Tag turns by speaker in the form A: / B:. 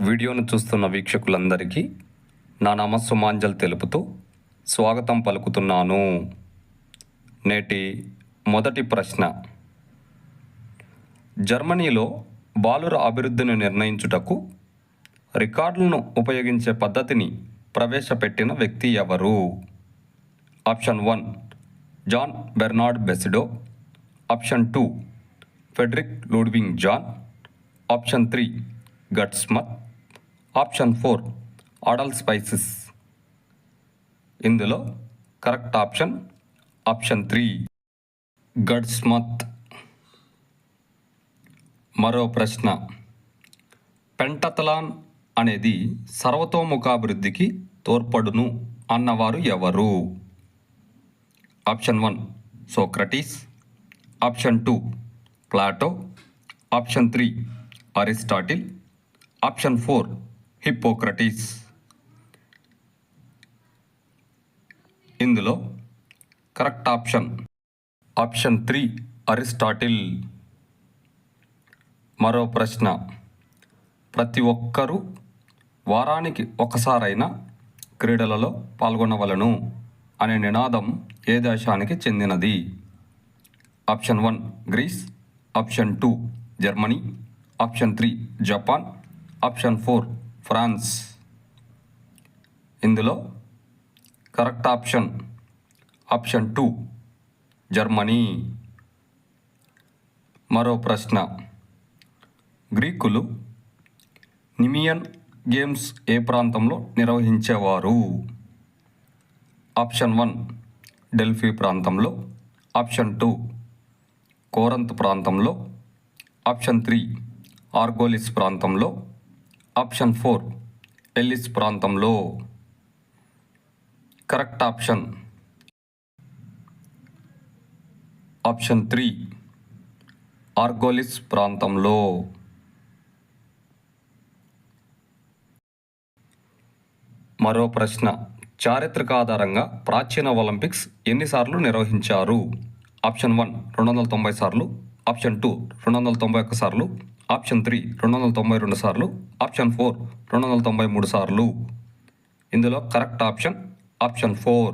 A: వీడియోను చూస్తున్న వీక్షకులందరికీ నా నమస్సుమాంజల్ తెలుపుతూ స్వాగతం పలుకుతున్నాను. నేటి మొదటి ప్రశ్న. జర్మనీలో బాలుర అభివృద్ధిని నిర్ణయించుటకు రికార్డులను ఉపయోగించే పద్ధతిని ప్రవేశపెట్టిన వ్యక్తి ఎవరు? Option 1 John Bernard Basedow, option 2 Friedrich Ludwig Jahn, option 3 GutsMuths, option 4 Adolf Spiess. ఇందులో కరెక్ట్ ఆప్షన్ 3 గట్స్మత్. మరో ప్రశ్న. పెంటథలాన్ అనేది సర్వతోముఖాభివృద్ధికి తోడ్పడును అన్నవారు ఎవరు? Option 1 Socrates, option 2 Plato, option 3 Aristotle, option 4 Hippocrates. ఇందులో కరెక్ట్ ఆప్షన్ 3 అరిస్టాటిల్. మరో ప్రశ్న. ప్రతి ఒక్కరూ వారానికి ఒకసారైనా క్రీడలలో పాల్గొనవలను అనే నినాదం ఏ దేశానికి చెందినది? Option 1 Greece, option 2 Germany, option 3 Japan, option 4 France. ఇందులో కరెక్ట్ ఆప్షన్ 2 జర్మనీ. మరో ప్రశ్న. గ్రీకులు నిమియన్ గేమ్స్ ఏ ప్రాంతంలో నిర్వహించేవారు? ఆప్షన్ 1 డెల్ఫీ ప్రాంతంలో, ఆప్షన్ 2 కోరంత్ ప్రాంతంలో, ఆప్షన్ 3 ఆర్గోలిస్ ప్రాంతంలో, ఆప్షన్ 4 ఎల్లిస్ ప్రాంతంలో. కరెక్ట్ ఆప్షన్ 3 ఆర్గోలిస్ ప్రాంతంలో. మరో ప్రశ్న. చారిత్రక ఆధారంగా ప్రాచీన ఒలింపిక్స్ ఎన్నిసార్లు నిర్వహించారు? ఆప్షన్ 1 290 సార్లు, ఆప్షన్ 2 291 సార్లు, ఆప్షన్ 3 292 సార్లు, ఆప్షన్ 4 293 సార్లు. ఇందులో కరెక్ట్ ఆప్షన్ 4.